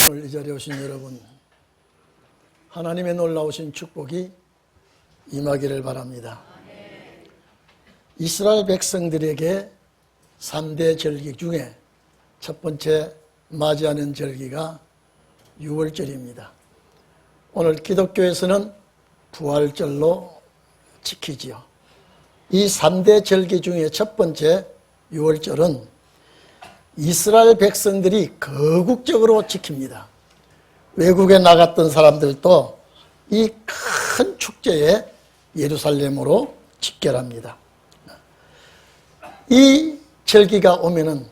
오늘 이 자리에 오신 여러분, 하나님의 놀라우신 축복이 임하기를 바랍니다. 이스라엘 백성들에게 3대 절기 중에 첫 번째 맞이하는 절기가 유월절입니다. 오늘 기독교에서는 부활절로 지키지요. 이 3대 절기 중에 첫 번째 유월절은 이스라엘 백성들이 거국적으로 지킵니다. 외국에 나갔던 사람들도 이 큰 축제에 예루살렘으로 집결합니다. 이 절기가 오면은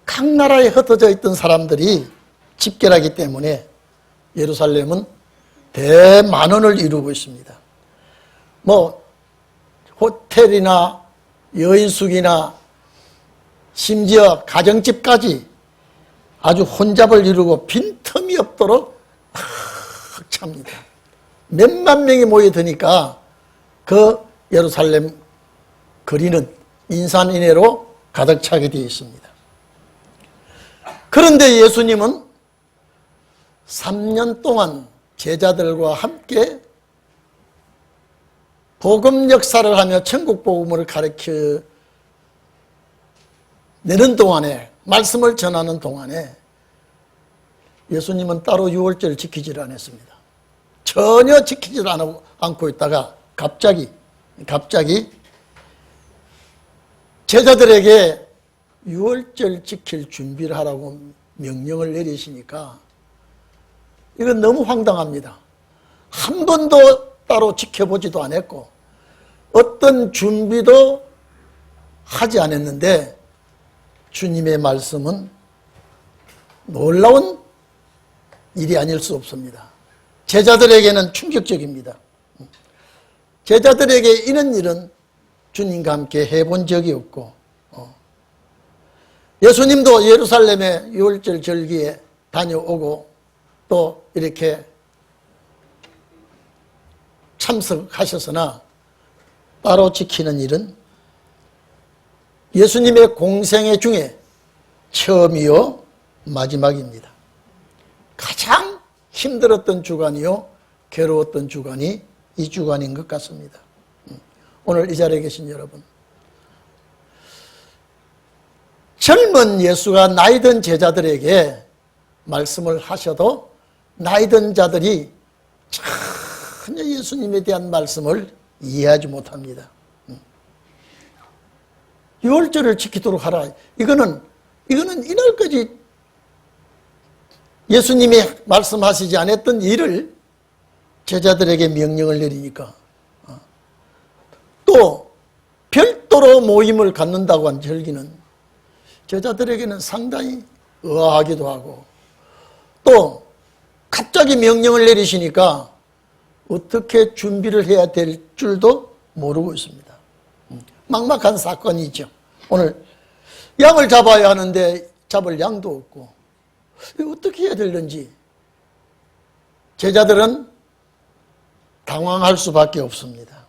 각 나라에 흩어져 있던 사람들이 집결하기 때문에 예루살렘은 대만원을 이루고 있습니다. 호텔이나 여인숙이나 심지어 가정집까지 아주 혼잡을 이루고 빈틈이 없도록 꽉 찹니다. 몇만 명이 모여드니까 그 예루살렘 거리는 인산인해로 가득 차게 되어 있습니다. 그런데 예수님은 3년 동안 제자들과 함께 복음 역사를 하며 천국 복음을 가르쳐 내는 동안에, 말씀을 전하는 동안에 예수님은 따로 유월절을 지키지를 않았습니다. 전혀 지키지 않고 있다가 갑자기 제자들에게 유월절 지킬 준비를 하라고 명령을 내리시니까 이건 너무 황당합니다. 한 번도 따로 지켜보지도 않았고 어떤 준비도 하지 않았는데 주님의 말씀은 놀라운 일이 아닐 수 없습니다. 제자들에게는 충격적입니다. 제자들에게 이런 일은 주님과 함께 해본 적이 없고 예수님도 예루살렘에 유월절 절기에 다녀오고 또 이렇게 참석하셨으나 따로 지키는 일은 예수님의 공생애 중에 처음이요 마지막입니다. 가장 힘들었던 주간이요 괴로웠던 주간이 이 주간인 것 같습니다. 오늘 이 자리에 계신 여러분, 젊은 예수가 나이든 제자들에게 말씀을 하셔도 나이든 자들이 전혀 예수님에 대한 말씀을 이해하지 못합니다. 유월절을 지키도록 하라. 이거는 이날까지 예수님이 말씀하시지 않았던 일을 제자들에게 명령을 내리니까 또 별도로 모임을 갖는다고 한 절기는 제자들에게는 상당히 의아하기도 하고 또 갑자기 명령을 내리시니까 어떻게 준비를 해야 될 줄도 모르고 있습니다. 막막한 사건이죠. 오늘 양을 잡아야 하는데 잡을 양도 없고 이거 어떻게 해야 되는지 제자들은 당황할 수밖에 없습니다.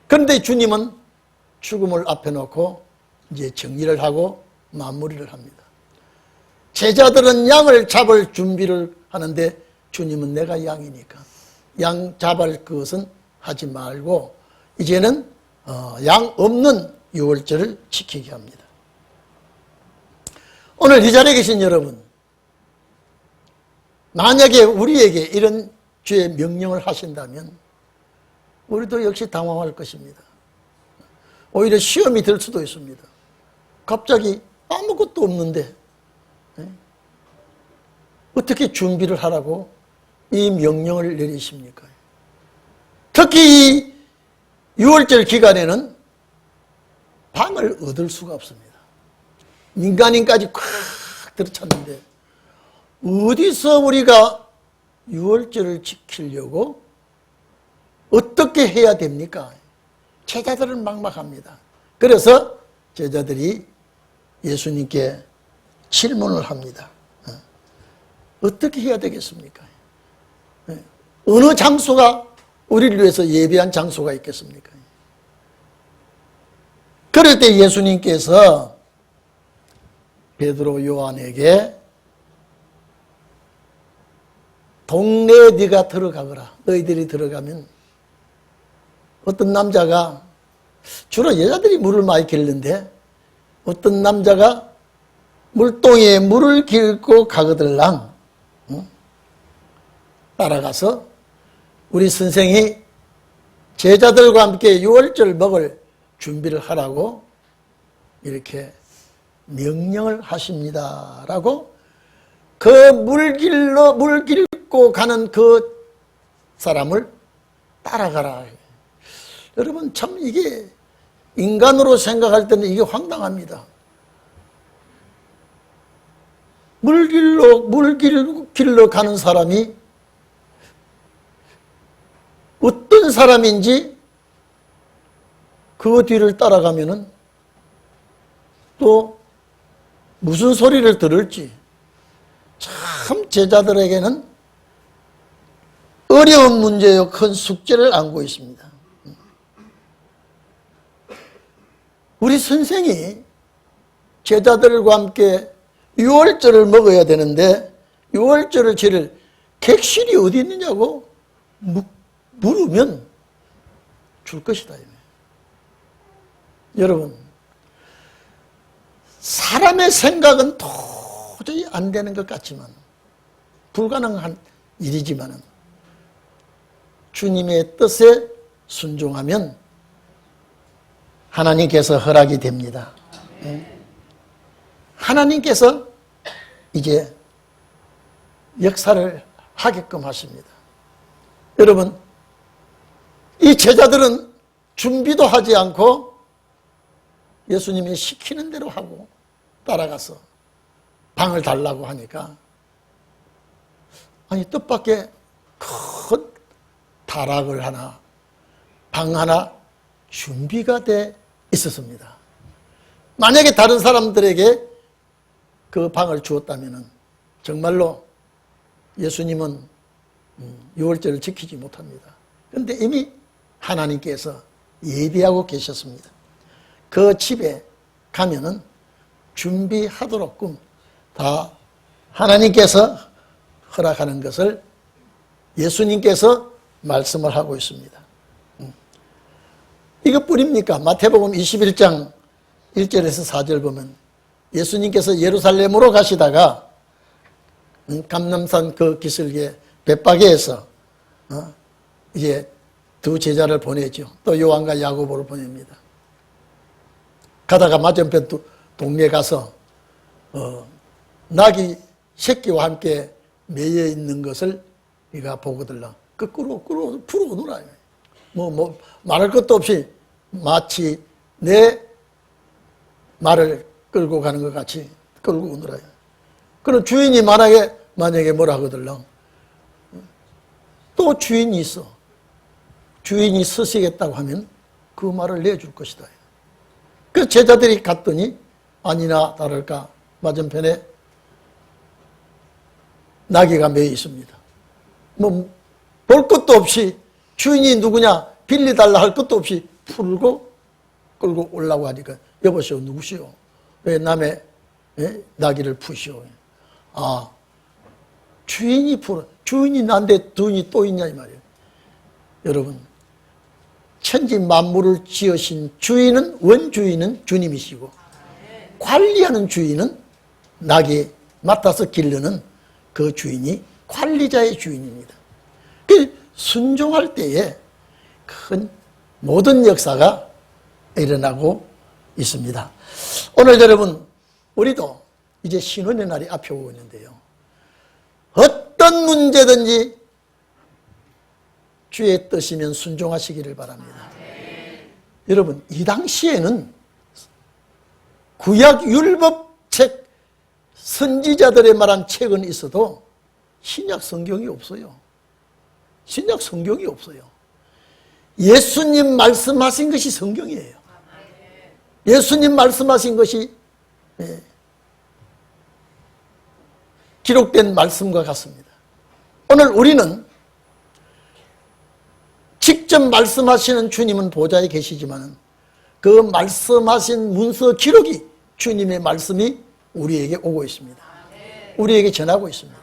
그런데 주님은 죽음을 앞에 놓고 이제 정리를 하고 마무리를 합니다. 제자들은 양을 잡을 준비를 하는데 주님은 내가 양이니까 양 잡을 것은 하지 말고 이제는 양 없는 유월절을 지키게 합니다. 오늘 이 자리에 계신 여러분, 만약에 우리에게 이런 주의 명령을 하신다면 우리도 역시 당황할 것입니다. 오히려 시험이 될 수도 있습니다. 갑자기 아무것도 없는데 어떻게 준비를 하라고 이 명령을 내리십니까? 특히 이 유월절 기간에는 방을 얻을 수가 없습니다. 민간인까지 꽉 들어찼는데 어디서 우리가 유월절을 지키려고 어떻게 해야 됩니까? 제자들은 막막합니다. 그래서 제자들이 예수님께 질문을 합니다. 어떻게 해야 되겠습니까? 어느 장소가 우리를 위해서 예배한 장소가 있겠습니까? 그럴 때 예수님께서 베드로 요한에게 동네에 네가 들어가거라. 너희들이 들어가면 어떤 남자가, 주로 여자들이 물을 많이 길는데 어떤 남자가 물동이에 물을 길고 가거들랑 따라가서 우리 선생이 제자들과 함께 유월절 먹을 준비를 하라고 이렇게 명령을 하십니다 라고 그 물 길고 가는 그 사람을 따라가라. 여러분, 참 이게 인간으로 생각할 때는 이게 황당합니다. 물 길러 가는 사람이 어떤 사람인지 그 뒤를 따라가면은 또 무슨 소리를 들을지 참 제자들에게는 어려운 문제요, 큰 숙제를 안고 있습니다. 우리 선생이 제자들과 함께 유월절을 먹어야 되는데 유월절을 지를 객실이 어디 있느냐고 물으면 줄 것이다. 여러분, 사람의 생각은 도저히 안 되는 것 같지만, 불가능한 일이지만 주님의 뜻에 순종하면 하나님께서 허락이 됩니다. 하나님께서 이제 역사를 하게끔 하십니다. 여러분, 이 제자들은 준비도 하지 않고 예수님이 시키는 대로 하고 따라가서 방을 달라고 하니까, 아니 뜻밖의 큰 다락을 하나, 방 하나 준비가 돼 있었습니다. 만약에 다른 사람들에게 그 방을 주었다면 정말로 예수님은 유월절을 지키지 못합니다. 그런데 이미 하나님께서 예비하고 계셨습니다. 그 집에 가면은 준비하도록끔 다 하나님께서 허락하는 것을 예수님께서 말씀을 하고 있습니다. 이것뿐입니까? 마태복음 21장 1절에서 4절 보면 예수님께서 예루살렘으로 가시다가 감람산 그 기슭에 벳바게에서 이제 두 제자를 보내죠. 또 요한과 야고보를 보냅니다. 가다가 맞은편 동네에 가서 낙이 새끼와 함께 매여 있는 것을 이가 보거들라. 거꾸로 풀어 놓으라. 뭐 말할 것도 없이 마치 내 말을 끌고 가는 것 같이 끌고 오느라. 그럼 주인이 만약에 뭐라 하거들랑 또 주인이 있어. 주인이 서시겠다고 하면 그 말을 내줄 것이다. 그 제자들이 갔더니 아니나 다를까 맞은편에 나귀가 매여 있습니다. 뭐 볼 것도 없이 주인이 누구냐 빌려달라 할 것도 없이 풀고 끌고 오려고 하니까 여보시오 누구시오? 왜 남의 나귀를 푸시오? 아, 주인이 풀어. 주인이 난데 주인이 또 있냐 이 말이에요. 여러분, 천지 만물을 지으신 주인은 원주인은 주님이시고 관리하는 주인은 나귀 맡아서 기르는 그 주인이 관리자의 주인입니다. 그 순종할 때에 큰 모든 역사가 일어나고 있습니다. 오늘 여러분, 우리도 이제 신혼의 날이 앞에 오고 있는데요. 어떤 문제든지 주의 뜻이면 순종하시기를 바랍니다. 여러분, 이 당시에는 구약 율법책 선지자들의 말한 책은 있어도 신약 성경이 없어요. 신약 성경이 없어요. 예수님 말씀하신 것이 성경이에요. 예수님 말씀하신 것이 기록된 말씀과 같습니다. 오늘 우리는 직접 말씀하시는 주님은 보좌에 계시지만 그 말씀하신 문서 기록이 주님의 말씀이 우리에게 오고 있습니다. 우리에게 전하고 있습니다.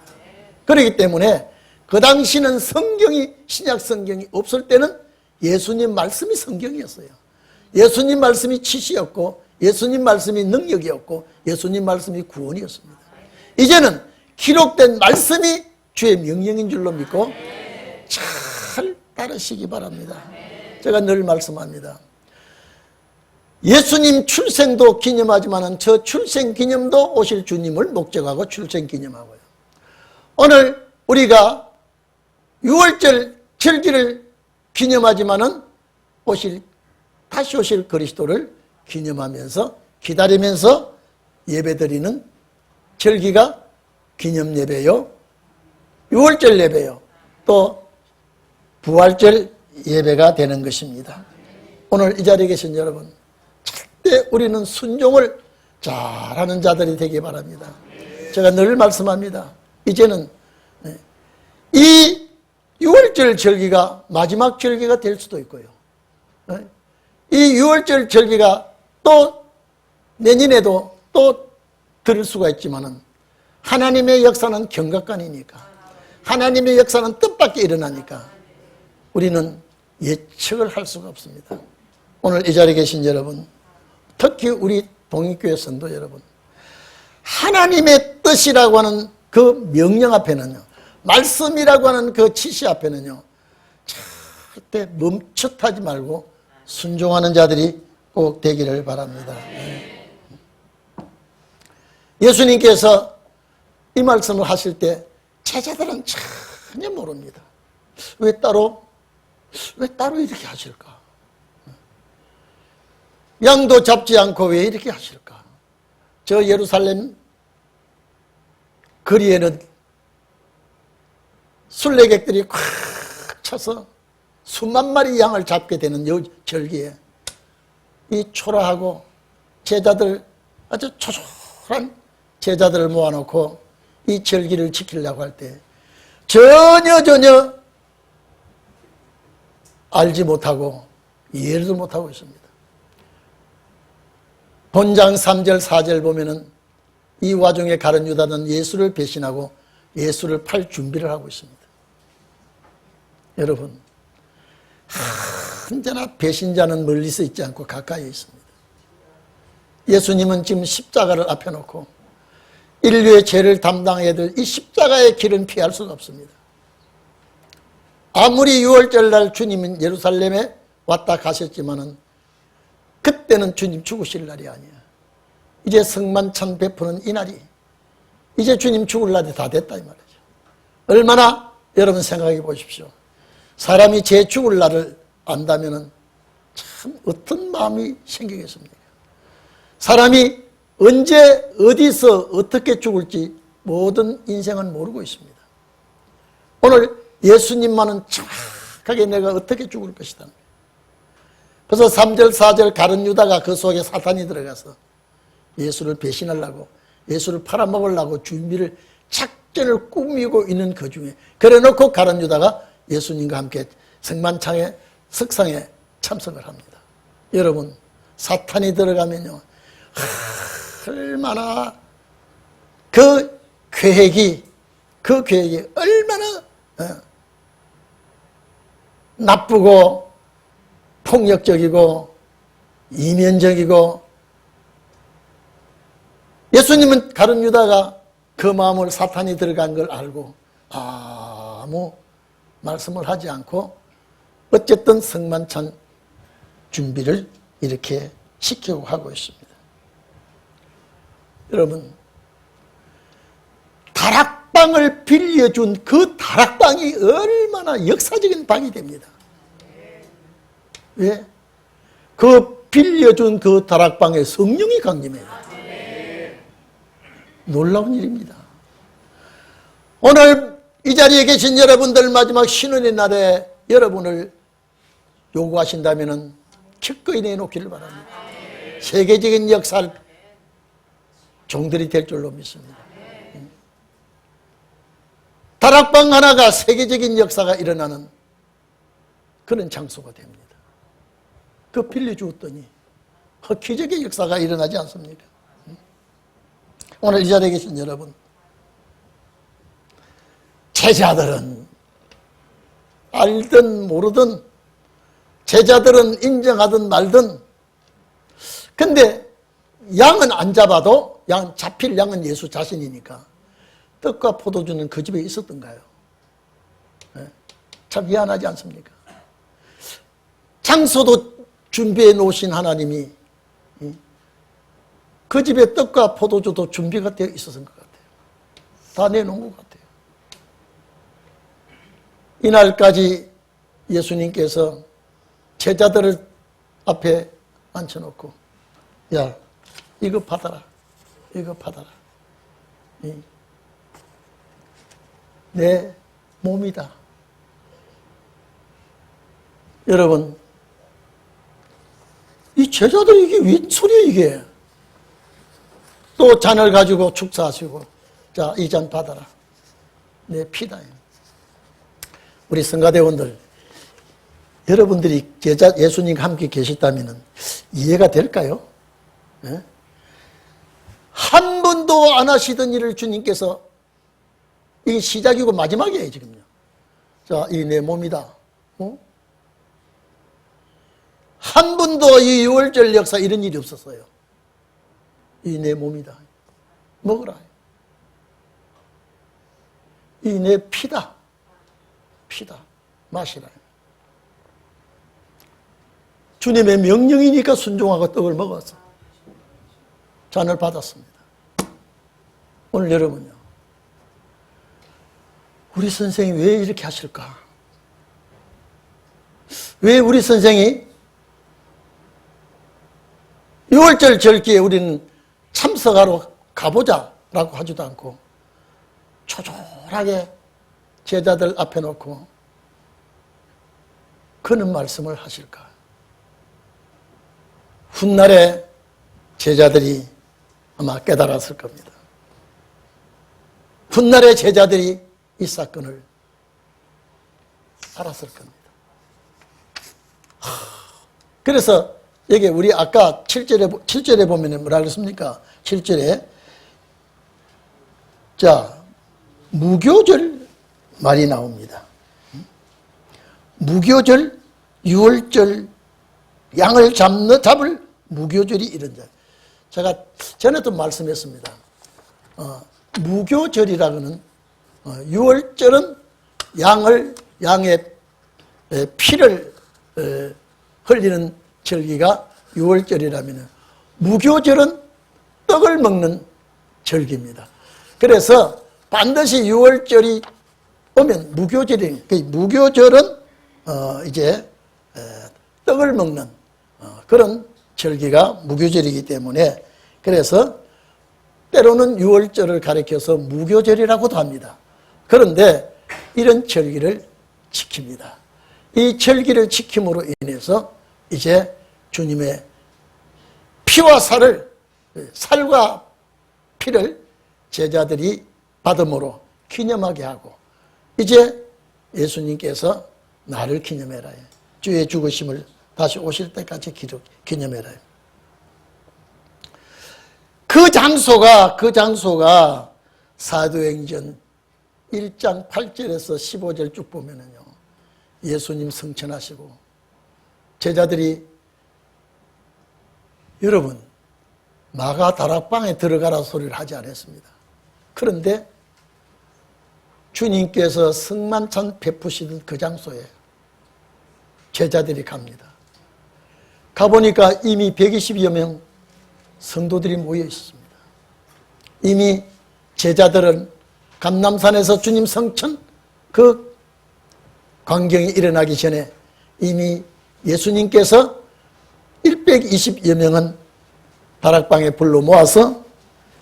그렇기 때문에 그 당시는 성경이, 신약 성경이 없을 때는 예수님 말씀이 성경이었어요. 예수님 말씀이 치시였고, 예수님 말씀이 능력이었고, 예수님 말씀이 구원이었습니다. 이제는 기록된 말씀이 주의 명령인 줄로 믿고 잘 따르시기 바랍니다. 제가 늘 말씀합니다. 예수님 출생도 기념하지만 저 출생 기념도 오실 주님을 목적하고 출생 기념하고요. 오늘 우리가 6월절 절기를 기념하지만 다시 오실 그리스도를 기념하면서 기다리면서 예배드리는 절기가 기념 예배요, 6월절 예배요, 또 부활절 예배가 되는 것입니다. 오늘 이 자리에 계신 여러분, 절대 우리는 순종을 잘하는 자들이 되기 바랍니다. 제가 늘 말씀합니다. 이제는 이 6월절 절기가 마지막 절기가 될 수도 있고요. 이 6월절 절기가 또 내년에도 또 들을 수가 있지만은 하나님의 역사는 경각간이니까, 하나님의 역사는 뜻밖에 일어나니까 우리는 예측을 할 수가 없습니다. 오늘 이 자리에 계신 여러분, 특히 우리 동익교회 성도 여러분, 하나님의 뜻이라고 하는 그 명령 앞에는요, 말씀이라고 하는 그 지시 앞에는요, 절대 멈칫하지 말고 순종하는 자들이 꼭 되기를 바랍니다. 예수님께서 이 말씀을 하실 때 제자들은 전혀 모릅니다. 왜 따로 이렇게 하실까? 양도 잡지 않고 왜 이렇게 하실까? 저 예루살렘 거리에는 순례객들이 꽉 차서 수만 마리 양을 잡게 되는 이 절기에 이 초라하고 제자들, 아주 초조한 제자들을 모아놓고 이 절기를 지키려고 할 때 전혀 알지 못하고 이해도 못하고 있습니다. 본장 3절 4절 보면은 이 와중에 가룟 유다는 예수를 배신하고 예수를 팔 준비를 하고 있습니다. 여러분, 언제나 배신자는 멀리서 있지 않고 가까이 있습니다. 예수님은 지금 십자가를 앞에 놓고 인류의 죄를 담당해야 될 이 십자가의 길은 피할 수가 없습니다. 아무리 6월절 날 주님은 예루살렘에 왔다 가셨지만은 그때는 주님 죽으실 날이 아니야. 이제 성만찬 베푸는 이 날이, 이제 주님 죽을 날이 다 됐다 이 말이죠. 얼마나 여러분 생각해 보십시오. 사람이 제 죽을 날을 안다면은 참 어떤 마음이 생기겠습니까? 사람이 언제 어디서 어떻게 죽을지 모든 인생은 모르고 있습니다. 오늘 예수님만은 정확하게 내가 어떻게 죽을 것이다. 그래서 3절 4절 가룟 유다가 그 속에 사탄이 들어가서 예수를 배신하려고, 예수를 팔아먹으려고 준비를, 작전을 꾸미고 있는 그 중에 그래 놓고 가룟 유다가 예수님과 함께 성만찬의 석상에 참석을 합니다. 여러분, 사탄이 들어가면요, 얼마나 그 계획이 얼마나 나쁘고 폭력적이고 이면적이고, 예수님은 가룟 유다가 그 마음을 사탄이 들어간 걸 알고 아무 말씀을 하지 않고 어쨌든 성만찬 준비를 이렇게 시키고 하고 있습니다. 여러분, 다락방을 빌려준 그 다락방이 얼마나 역사적인 방이 됩니다. 왜? 그 빌려준 그 다락방에 성령이 강림해요. 놀라운 일입니다. 오늘 이 자리에 계신 여러분들, 마지막 신원의 날에 여러분을 요구하신다면 기꺼이 내놓기를 바랍니다. 세계적인 역사를 종들이 될 줄로 믿습니다. 다락방 하나가 세계적인 역사가 일어나는 그런 장소가 됩니다. 그 빌려주었더니 흑기적인 역사가 일어나지 않습니까? 오늘 이 자리에 계신 여러분, 제자들은 알든 모르든 제자들은 인정하든 말든, 근데 양은 안 잡아도 잡힐 양은 예수 자신이니까 떡과 포도주는 그 집에 있었던가요? 참 미안하지 않습니까? 장소도 준비해 놓으신 하나님이 그 집에 떡과 포도주도 준비가 되어 있었던 것 같아요. 다 내놓은 것 같아요. 이날까지 예수님께서 제자들을 앞에 앉혀놓고, 야, 이거 받아라. 이거 받아라. 내 몸이다. 여러분, 이 제자들이 이게 웬 소리야, 이게. 또 잔을 가지고 축사하시고, 자, 이 잔 받아라. 내 피다. 우리 성가대원들, 여러분들이 예수님과 함께 계셨다면 이해가 될까요? 네? 한 번도 안 하시던 일을 주님께서, 이게 시작이고 마지막이에요, 지금요. 자, 이 내 몸이다. 한 번도 이 유월절 역사 이런 일이 없었어요. 이 내 몸이다. 먹으라. 이 내 피다. 피다. 마시라. 주님의 명령이니까 순종하고 떡을 먹었어. 잔을 받았습니다. 오늘 여러분요, 우리 선생이 왜 이렇게 하실까? 왜 우리 선생이 유월절 절기에 우리는 참석하러 가보자라고 하지도 않고 초조하게 제자들 앞에 놓고 그는 말씀을 하실까? 훗날에 제자들이 아마 깨달았을 겁니다. 훗날에 제자들이 이 사건을 알았을 겁니다. 그래서 여기 우리 아까 7절에 보면 뭐라 그랬습니까? 7절에 자, 무교절 말이 나옵니다. 무교절, 유월절, 양을 잡을 무교절이 이런 절. 제가 전에도 말씀했습니다. 무교절이라고는 유월절은 양의 피를 흘리는 절기가 유월절이라면 무교절은 떡을 먹는 절기입니다. 그래서 반드시 유월절이 오면 무교절이, 무교절은 이제 떡을 먹는 그런 절기가 무교절이기 때문에, 그래서 때로는 유월절을 가리켜서 무교절이라고도 합니다. 그런데 이런 절기를 지킵니다. 이 절기를 지킴으로 인해서 이제 주님의 피와 살과 피를 제자들이 받음으로 기념하게 하고, 이제 예수님께서 나를 기념해라. 주의 죽으심을 다시 오실 때까지 기념해라. 그 장소가 사도행전 1장 8절에서 15절 쭉 보면은요, 예수님 성천하시고 제자들이, 여러분, 마가 다락방에 들어가라 소리를 하지 않았습니다. 그런데 주님께서 성만찬 베푸시던 그 장소에 제자들이 갑니다. 가보니까 이미 120여 명 성도들이 모여 있습니다. 이미 제자들은 감람산에서 주님 성천 그 광경이 일어나기 전에 이미 예수님께서 120여 명은 다락방에 불러 모아서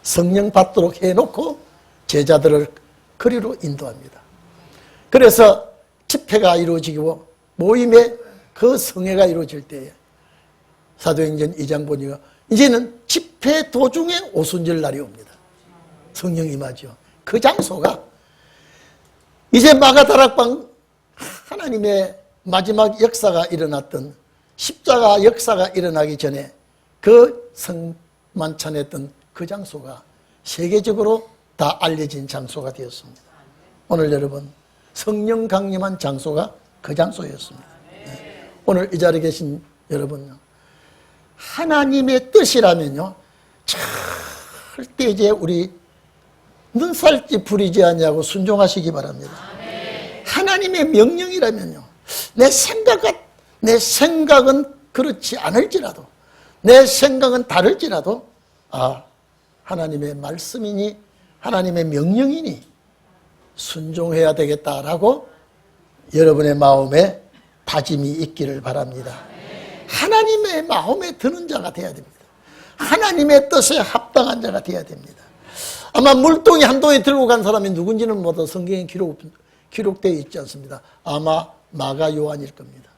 성령 받도록 해놓고 제자들을 거리로 인도합니다. 그래서 집회가 이루어지고 모임의 그 성회가 이루어질 때에 사도행전 2장 보니까 이제는 집회 도중에 오순절 날이 옵니다. 성령 임하죠. 그 장소가 이제 마가다락방, 하나님의 마지막 역사가 일어났던 십자가 역사가 일어나기 전에 그 성만찬했던 그 장소가 세계적으로 다 알려진 장소가 되었습니다. 오늘 여러분, 성령 강림한 장소가 그 장소였습니다. 오늘 이 자리에 계신 여러분요, 하나님의 뜻이라면요, 절대 이제 우리 눈살찌 부리지 않냐고 순종하시기 바랍니다. 하나님의 명령이라면요, 내 생각은 그렇지 않을지라도, 내 생각은 다를지라도, 하나님의 말씀이니 하나님의 명령이니 순종해야 되겠다라고 여러분의 마음에 다짐이 있기를 바랍니다. 하나님의 마음에 드는 자가 되어야 됩니다. 하나님의 뜻에 합당한 자가 되어야 됩니다. 아마 물동이 한 동이 들고 간 사람이 누군지는 모두 성경에 기록되어 있지 않습니다. 아마 마가 요한일 겁니다.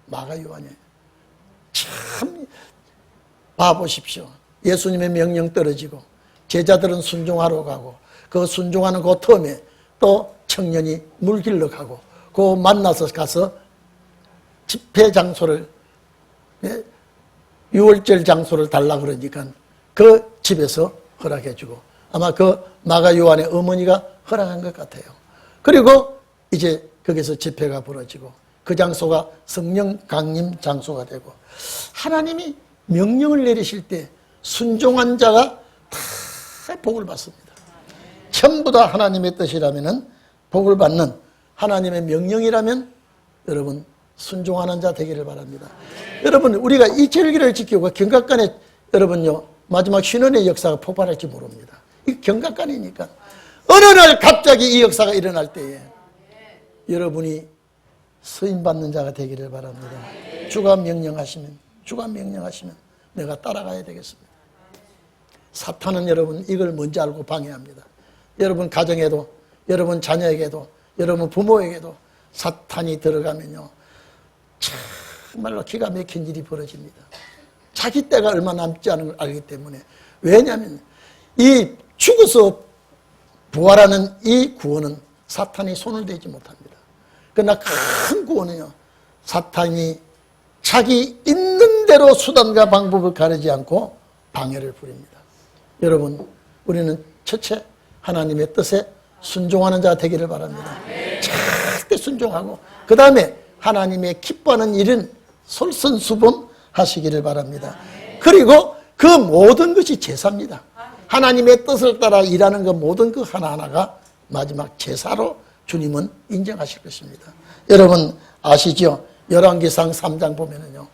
마가 요한이에요. 참 봐보십시오. 예수님의 명령 떨어지고 제자들은 순종하러 가고, 그 순종하는 그 틈에 또 청년이 물 길러 가고, 그 만나서 가서 집회 장소를, 6월절 장소를 달라 그러니까 그 집에서 허락해 주고, 아마 그 마가 요한의 어머니가 허락한 것 같아요. 그리고 이제 거기서 집회가 벌어지고 그 장소가 성령 강림 장소가 되고, 하나님이 명령을 내리실 때 순종한 자가 다 복을 받습니다. 전부 다 하나님의 뜻이라면 복을 받는, 하나님의 명령이라면 여러분 순종하는 자 되기를 바랍니다. 여러분, 우리가 이 절기를 지키고 경각간에 여러분요, 마지막 신원의 역사가 폭발할지 모릅니다. 이 경각간이니까 어느 날 갑자기 이 역사가 일어날 때에 여러분이 서임받는 자가 되기를 바랍니다. 주가 명령하시면 내가 따라가야 되겠습니다. 사탄은 여러분 이걸 뭔지 알고 방해합니다. 여러분 가정에도, 여러분 자녀에게도, 여러분 부모에게도 사탄이 들어가면요, 정말로 기가 막힌 일이 벌어집니다. 자기 때가 얼마 남지 않은 걸 알기 때문에. 왜냐하면 이 죽어서 부활하는 이 구원은 사탄이 손을 대지 못합니다. 그러나 큰 구원은요, 사탄이 자기 있는 대로 수단과 방법을 가리지 않고 방해를 부립니다. 여러분, 우리는 첫째 하나님의 뜻에 순종하는 자 되기를 바랍니다. 절대 순종하고, 그 다음에 하나님의 기뻐하는 일은 솔선수범하시기를 바랍니다. 그리고 그 모든 것이 제사입니다. 하나님의 뜻을 따라 일하는 그 모든 그 하나하나가 마지막 제사로 주님은 인정하실 것입니다. 여러분 아시죠? 열왕기상 3장 보면은요,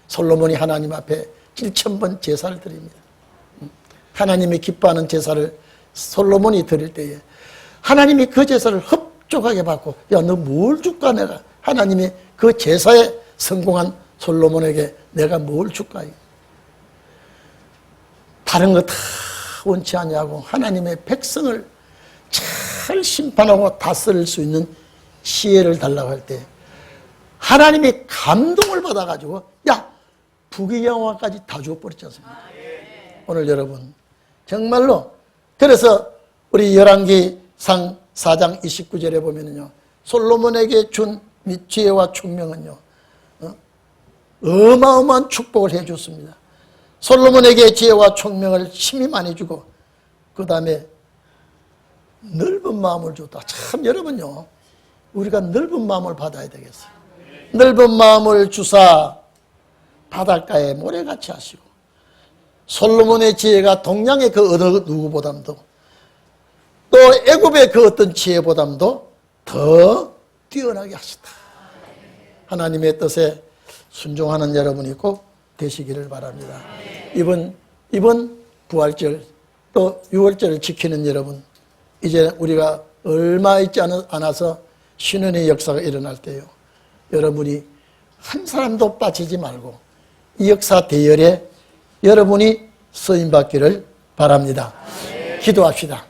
솔로몬이 하나님 앞에 7,000번 제사를 드립니다. 하나님이 기뻐하는 제사를 솔로몬이 드릴 때에 하나님이 그 제사를 흡족하게 받고, 야, 너 뭘 줄까? 내가 하나님이 그 제사에 성공한 솔로몬에게 내가 뭘 줄까? 다른 거 다 원치 않냐고 하나님의 백성을 잘 심판하고 다스릴 수 있는 시혜를 달라고 할 때 하나님이 감동을 받아가지고, 야, 부귀영화까지 다 주어버렸지 않습니까? 오늘 여러분 정말로, 그래서 우리 열왕기상 4장 29절에 보면은요, 솔로몬에게 준 지혜와 총명은요, 어마어마한 축복을 해줬습니다. 솔로몬에게 지혜와 총명을 심히 많이 주고, 그 다음에 넓은 마음을 줬다. 참 여러분요, 우리가 넓은 마음을 받아야 되겠어요. 넓은 마음을 주사 바닷가에 모래같이 하시고, 솔로몬의 지혜가 동양의 그 어느 누구보담도, 또 애굽의 그 어떤 지혜보담도 더 뛰어나게 하시다. 하나님의 뜻에 순종하는 여러분이 꼭 되시기를 바랍니다. 이번 부활절 또 6월절을 지키는 여러분, 이제 우리가 얼마 있지 않아서 신원의 역사가 일어날 때요, 여러분이 한 사람도 빠지지 말고 이 역사 대열에 여러분이 쓰임받기를 바랍니다. 기도합시다.